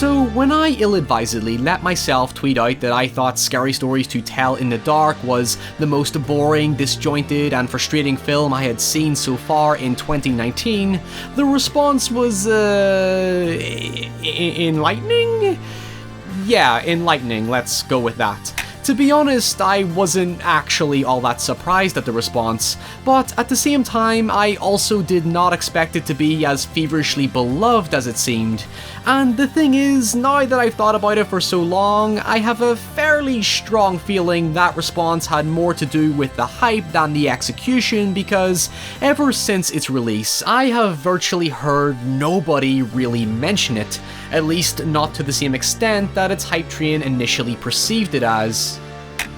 So when I ill-advisedly let myself tweet out that I thought Scary Stories to Tell in the Dark was the most boring, disjointed and frustrating film I had seen so far in 2019, the response was, enlightening? Yeah, enlightening, let's go with that. To be honest, I wasn't actually all that surprised at the response, but at the same time, I also did not expect it to be as feverishly beloved as it seemed. And the thing is, now that I've thought about it for so long, I have a fairly strong feeling that response had more to do with the hype than the execution, because ever since its release, I have virtually heard nobody really mention it, at least not to the same extent that its hype train initially perceived it as.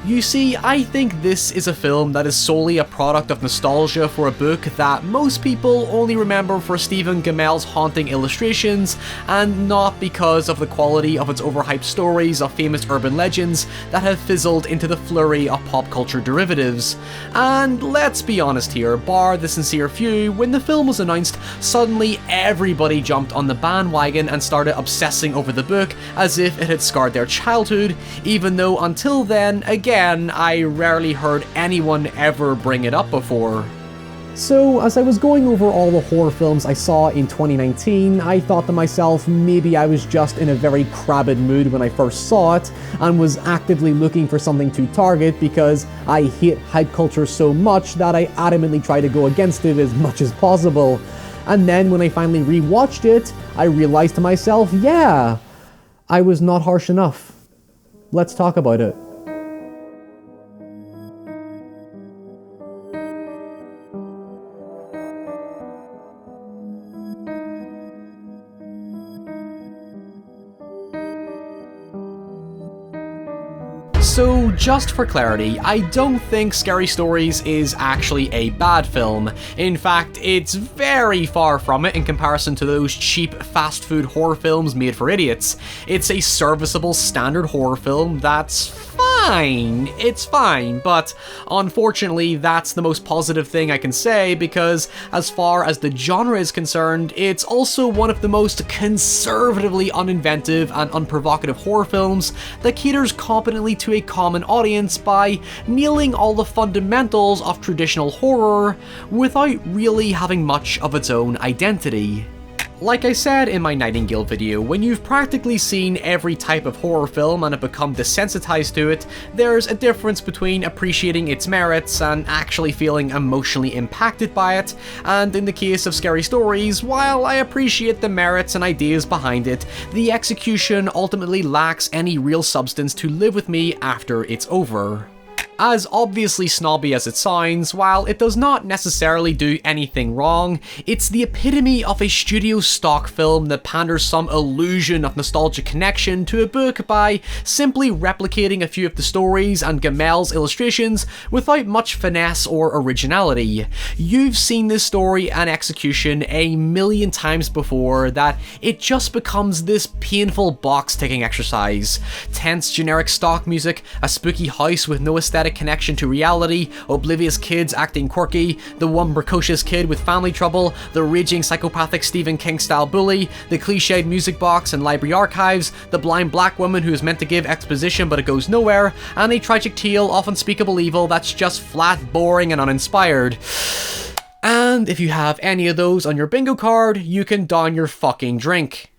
You see, I think this is a film that is solely a product of nostalgia for a book that most people only remember for Stephen Gamel's haunting illustrations, and not because of the quality of its overhyped stories of famous urban legends that have fizzled into the flurry of pop culture derivatives. And let's be honest here, bar the sincere few, when the film was announced, suddenly everybody jumped on the bandwagon and started obsessing over the book as if it had scarred their childhood, even though until then, again, I rarely heard anyone ever bring it up before. So, as I was going over all the horror films I saw in 2019, I thought to myself maybe I was just in a very crabbed mood when I first saw it, and was actively looking for something to target because I hate hype culture so much that I adamantly try to go against it as much as possible. And then when I finally rewatched it, I realized to myself, yeah, I was not harsh enough. Let's talk about it. So, just for clarity, I don't think Scary Stories is actually a bad film. In fact, it's very far from it in comparison to those cheap fast food horror films made for idiots. It's a serviceable standard horror film that's fine. It's fine, but unfortunately that's the most positive thing I can say, because as far as the genre is concerned, it's also one of the most conservatively uninventive and unprovocative horror films that caters competently to a common audience by nailing all the fundamentals of traditional horror without really having much of its own identity. Like I said in my Nightingale video, when you've practically seen every type of horror film and have become desensitized to it, there's a difference between appreciating its merits and actually feeling emotionally impacted by it, and in the case of Scary Stories, while I appreciate the merits and ideas behind it, the execution ultimately lacks any real substance to live with me after it's over. As obviously snobby as it sounds, while it does not necessarily do anything wrong, it's the epitome of a studio stock film that panders some illusion of nostalgic connection to a book by simply replicating a few of the stories and Gamel's illustrations without much finesse or originality. You've seen this story and execution a million times before that it just becomes this painful box-ticking exercise. Tense generic stock music, a spooky house with no aesthetic connection to reality, oblivious kids acting quirky, the one precocious kid with family trouble, the raging psychopathic Stephen King style bully, the cliched music box and library archives, the blind black woman who is meant to give exposition but it goes nowhere, and a tragic tale of unspeakable evil that's just flat boring and uninspired. And if you have any of those on your bingo card, you can down your fucking drink.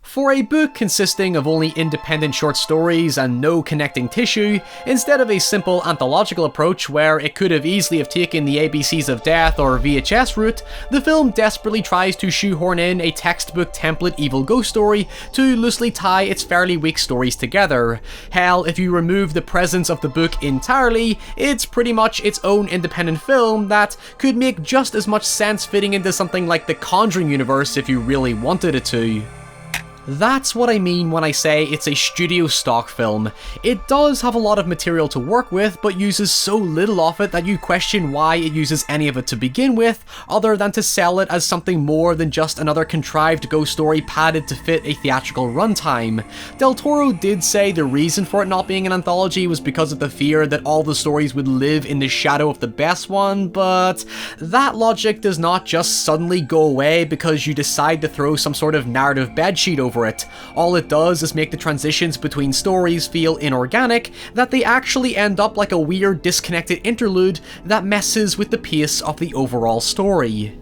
For a book consisting of only independent short stories and no connecting tissue, instead of a simple anthological approach where it could have easily have taken the ABCs of Death or VHS route, the film desperately tries to shoehorn in a textbook template evil ghost story to loosely tie its fairly weak stories together. Hell, if you remove the presence of the book entirely, it's pretty much its own independent film that could make just as much sense fitting into something like the Conjuring universe if you really wanted it to. That's what I mean when I say it's a studio stock film. It does have a lot of material to work with, but uses so little of it that you question why it uses any of it to begin with, other than to sell it as something more than just another contrived ghost story padded to fit a theatrical runtime. Del Toro did say the reason for it not being an anthology was because of the fear that all the stories would live in the shadow of the best one, but that logic does not just suddenly go away because you decide to throw some sort of narrative bedsheet over over it. All it does is make the transitions between stories feel inorganic, that they actually end up like a weird disconnected interlude that messes with the pace of the overall story.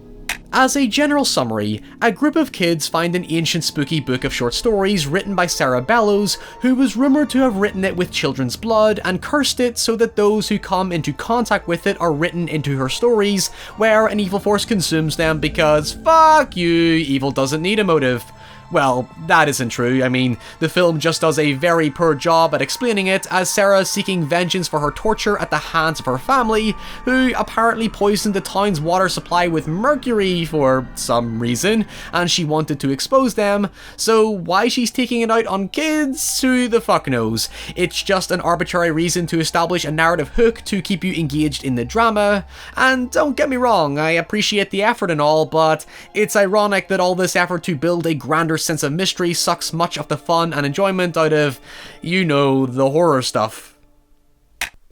As a general summary, a group of kids find an ancient spooky book of short stories written by Sarah Bellows, who was rumoured to have written it with children's blood and cursed it so that those who come into contact with it are written into her stories, where an evil force consumes them because fuck you, evil doesn't need a motive. Well, that isn't true. I mean, the film just does a very poor job at explaining it, as Sarah is seeking vengeance for her torture at the hands of her family, who apparently poisoned the town's water supply with mercury for some reason, and she wanted to expose them. So why she's taking it out on kids? Who the fuck knows? It's just an arbitrary reason to establish a narrative hook to keep you engaged in the drama. And don't get me wrong, I appreciate the effort and all, but it's ironic that all this effort to build a grander sense of mystery sucks much of the fun and enjoyment out of, you know, the horror stuff.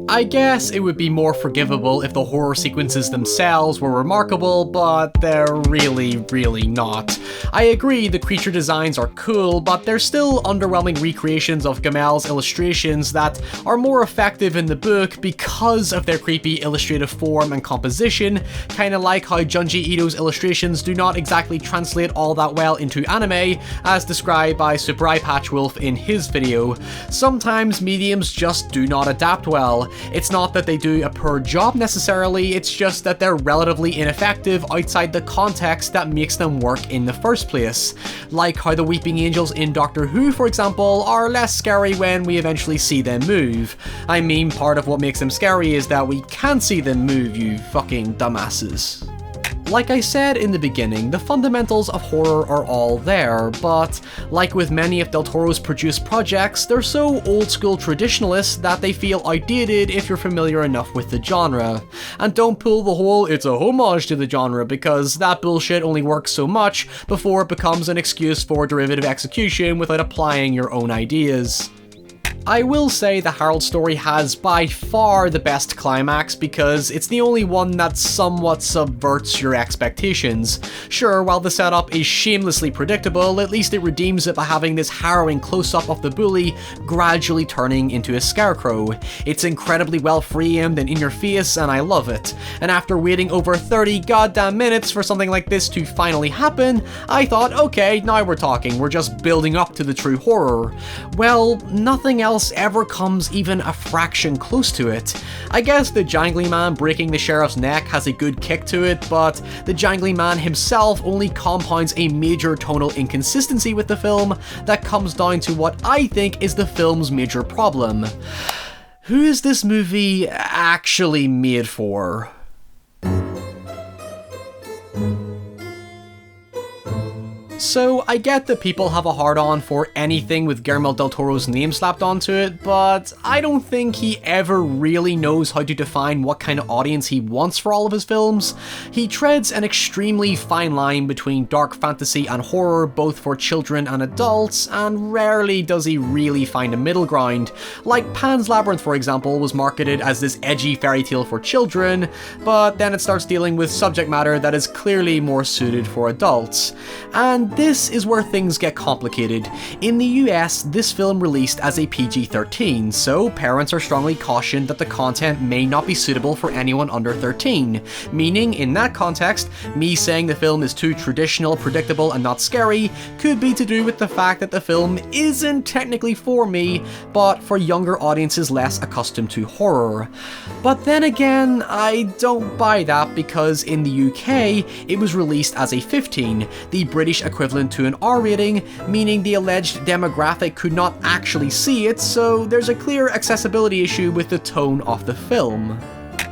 I guess it would be more forgivable if the horror sequences themselves were remarkable, but they're really not. I agree the creature designs are cool, but they're still underwhelming recreations of Gamel's illustrations that are more effective in the book because of their creepy illustrative form and composition, kinda like how Junji Ito's illustrations do not exactly translate all that well into anime, as described by Super Eye Patch Wolf in his video. Sometimes mediums just do not adapt well. It's not that they do a poor job necessarily, it's just that they're relatively ineffective outside the context that makes them work in the first place. Like how the weeping angels in Doctor Who, for example, are less scary when we eventually see them move. I mean, part of what makes them scary is that we can see them move, you fucking dumbasses. Like I said in the beginning, the fundamentals of horror are all there, but like with many of Del Toro's produced projects, they're so old-school traditionalist that they feel outdated if you're familiar enough with the genre. And don't pull the whole "it's a homage to the genre" because that bullshit only works so much before it becomes an excuse for derivative execution without applying your own ideas. I will say the Harold story has by far the best climax because it's the only one that somewhat subverts your expectations. Sure, while the setup is shamelessly predictable, at least it redeems it by having this harrowing close-up of the bully gradually turning into a scarecrow. It's incredibly well framed and in your face, and I love it. And after waiting over 30 goddamn minutes for something like this to finally happen, I thought, okay, now we're talking, we're just building up to the true horror. Well, nothing else ever comes even a fraction close to it. I guess the jangly man breaking the sheriff's neck has a good kick to it, but the jangly man himself only compounds a major tonal inconsistency with the film that comes down to what I think is the film's major problem. Who is this movie actually made for? So, I get that people have a hard-on for anything with Guillermo del Toro's name slapped onto it, but I don't think he ever really knows how to define what kind of audience he wants for all of his films. He treads an extremely fine line between dark fantasy and horror, both for children and adults, and rarely does he really find a middle ground. Like Pan's Labyrinth, for example, was marketed as this edgy fairy tale for children, but then it starts dealing with subject matter that is clearly more suited for adults. And this is where things get complicated. In the US, this film released as a PG-13, so parents are strongly cautioned that the content may not be suitable for anyone under 13, meaning in that context, me saying the film is too traditional, predictable, and not scary could be to do with the fact that the film isn't technically for me, but for younger audiences less accustomed to horror. But then again, I don't buy that because in the UK, it was released as a 15, the British equivalent to an R rating, meaning the alleged demographic could not actually see it, so there's a clear accessibility issue with the tone of the film.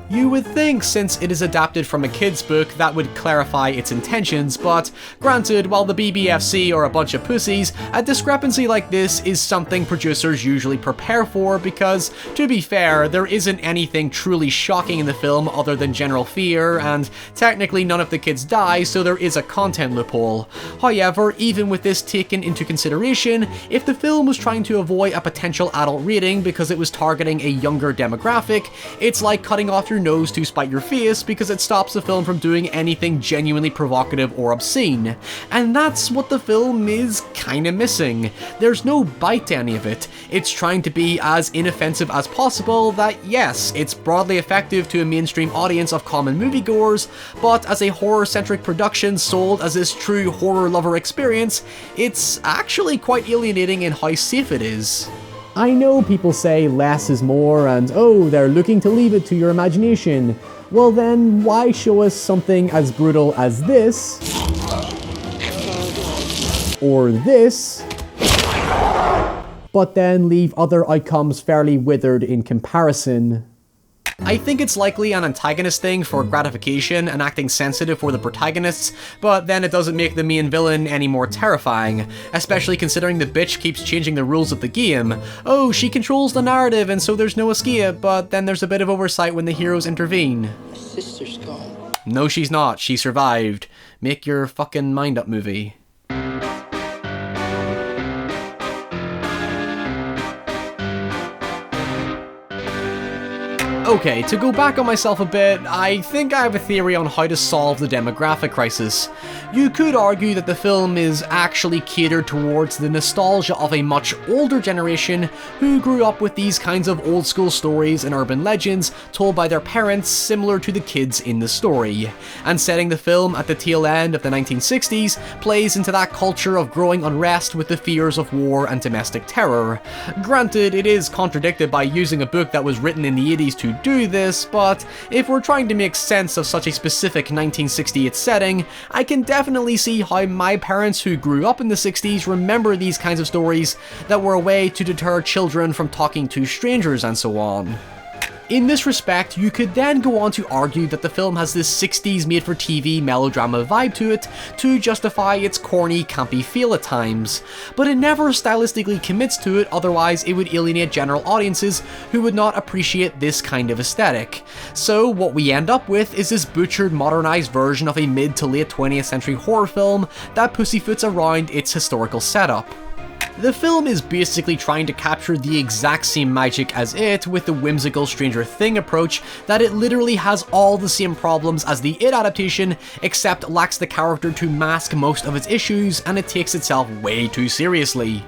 You would think, since it is adapted from a kid's book, that would clarify its intentions, but granted, while the BBFC are a bunch of pussies, a discrepancy like this is something producers usually prepare for because, to be fair, there isn't anything truly shocking in the film other than general fear, and technically none of the kids die, so there is a content loophole. However, even with this taken into consideration, if the film was trying to avoid a potential adult rating because it was targeting a younger demographic, it's like cutting off your your nose to spite your face because it stops the film from doing anything genuinely provocative or obscene. And that's what the film is kinda missing. There's no bite to any of it. It's trying to be as inoffensive as possible that yes, it's broadly effective to a mainstream audience of common moviegoers, but as a horror-centric production sold as this true horror lover experience, it's actually quite alienating in how safe it is. I know people say less is more and oh, they're looking to leave it to your imagination. Well then, why show us something as brutal as this? Or this? But then leave other outcomes fairly withered in comparison. I think it's likely an antagonist thing for gratification and acting sensitive for the protagonists, but then it doesn't make the main villain any more terrifying, especially considering the bitch keeps changing the rules of the game. Oh, she controls the narrative and so there's no escape, but then there's a bit of oversight when the heroes intervene. My sister's gone. No, she's not. She survived. Make your fucking mind up, movie. Okay, to go back on myself a bit, I think I have a theory on how to solve the demographic crisis. You could argue that the film is actually catered towards the nostalgia of a much older generation who grew up with these kinds of old school stories and urban legends told by their parents similar to the kids in the story. And setting the film at the tail end of the 1960s plays into that culture of growing unrest with the fears of war and domestic terror. Granted, it is contradicted by using a book that was written in the 80s to do this, but if we're trying to make sense of such a specific 1968 setting, I can definitely see how my parents who grew up in the 60s remember these kinds of stories that were a way to deter children from talking to strangers and so on. In this respect, you could then go on to argue that the film has this 60s made-for-TV melodrama vibe to it to justify its corny, campy feel at times, but it never stylistically commits to it, otherwise it would alienate general audiences who would not appreciate this kind of aesthetic. So what we end up with is this butchered, modernized version of a mid to late 20th century horror film that pussyfoots around its historical setup. The film is basically trying to capture the exact same magic as it with the whimsical Stranger Thing approach that it literally has all the same problems as the It adaptation, except lacks the character to mask most of its issues and it takes itself way too seriously.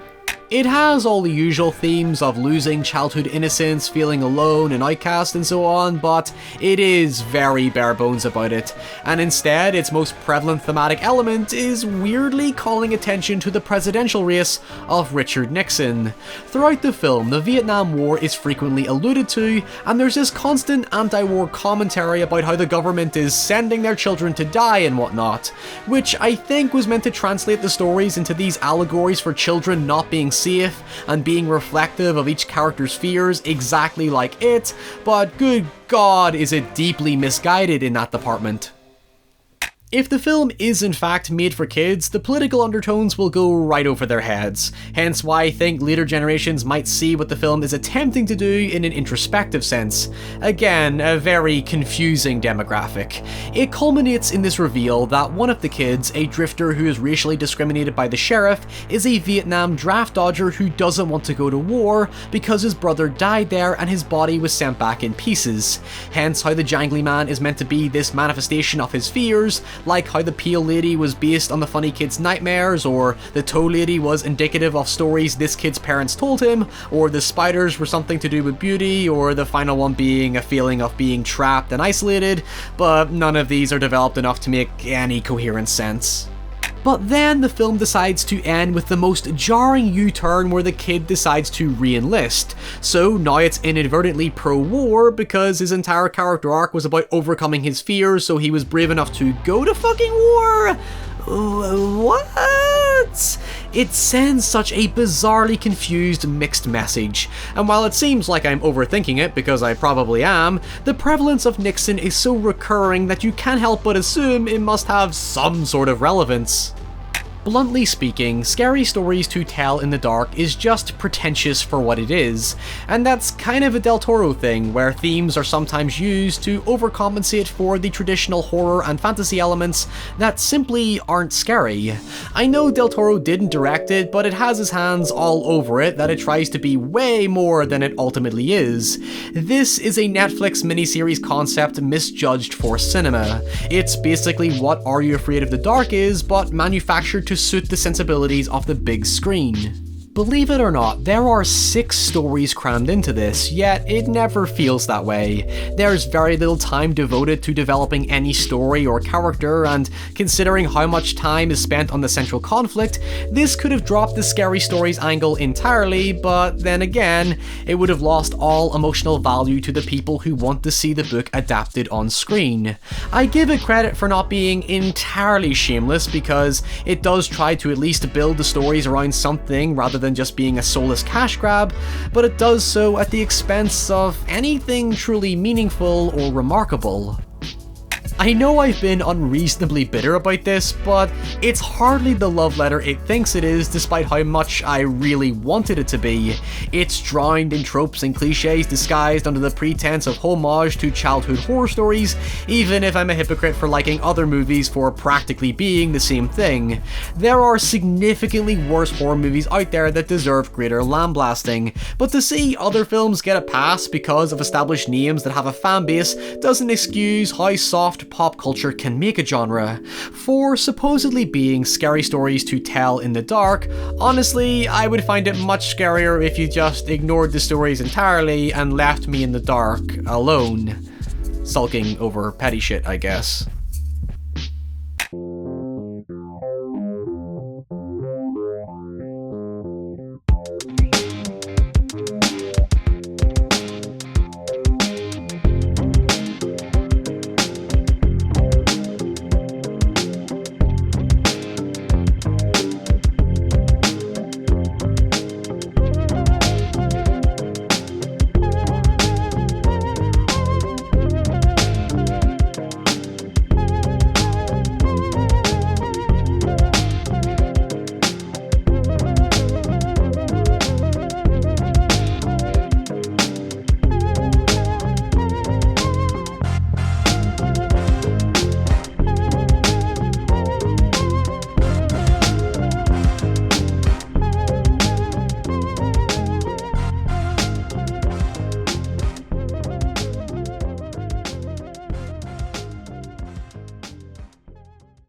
It has all the usual themes of losing childhood innocence, feeling alone and outcast and so on, but it is very bare bones about it, and instead its most prevalent thematic element is weirdly calling attention to the presidential race of Richard Nixon. Throughout the film, the Vietnam War is frequently alluded to, and there's this constant anti-war commentary about how the government is sending their children to die and whatnot, which I think was meant to translate the stories into these allegories for children not being safe and being reflective of each character's fears exactly like it, but good god is it deeply misguided in that department. If the film is in fact made for kids, the political undertones will go right over their heads, hence why I think later generations might see what the film is attempting to do in an introspective sense. Again, a very confusing demographic. It culminates in this reveal that one of the kids, a drifter who is racially discriminated by the sheriff, is a Vietnam draft dodger who doesn't want to go to war because his brother died there and his body was sent back in pieces. Hence how the jangly man is meant to be this manifestation of his fears, like how the peel lady was based on the funny kid's nightmares, or the toe lady was indicative of stories this kid's parents told him, or the spiders were something to do with beauty, or the final one being a feeling of being trapped and isolated, but none of these are developed enough to make any coherent sense. But then the film decides to end with the most jarring U-turn where the kid decides to re-enlist. So now it's inadvertently pro-war because his entire character arc was about overcoming his fears, so he was brave enough to go to fucking war? What? It sends such a bizarrely confused mixed message, and while it seems like I'm overthinking it, because I probably am, the prevalence of Nixon is so recurring that you can't help but assume it must have some sort of relevance. Bluntly speaking, Scary Stories to Tell in the Dark is just pretentious for what it is, and that's kind of a Del Toro thing, where themes are sometimes used to overcompensate for the traditional horror and fantasy elements that simply aren't scary. I know Del Toro didn't direct it, but it has his hands all over it that it tries to be way more than it ultimately is. This is a Netflix miniseries concept misjudged for cinema. It's basically what Are You Afraid of the Dark is, but manufactured to suit the sensibilities of the big screen. Believe it or not, there are 6 stories crammed into this, yet it never feels that way. There's very little time devoted to developing any story or character, and considering how much time is spent on the central conflict, this could have dropped the Scary Stories angle entirely, but then again, it would have lost all emotional value to the people who want to see the book adapted on screen. I give it credit for not being entirely shameless, because it does try to at least build the stories around something rather than just being a soulless cash grab, but it does so at the expense of anything truly meaningful or remarkable. I know I've been unreasonably bitter about this, but it's hardly the love letter it thinks it is, despite how much I really wanted it to be. It's drowned in tropes and cliches disguised under the pretense of homage to childhood horror stories, even if I'm a hypocrite for liking other movies for practically being the same thing. There are significantly worse horror movies out there that deserve greater lambasting, but to see other films get a pass because of established names that have a fan base doesn't excuse how soft pop culture can make a genre. For supposedly being Scary Stories to Tell in the Dark, honestly, I would find it much scarier if you just ignored the stories entirely and left me in the dark, alone. Sulking over petty shit, I guess.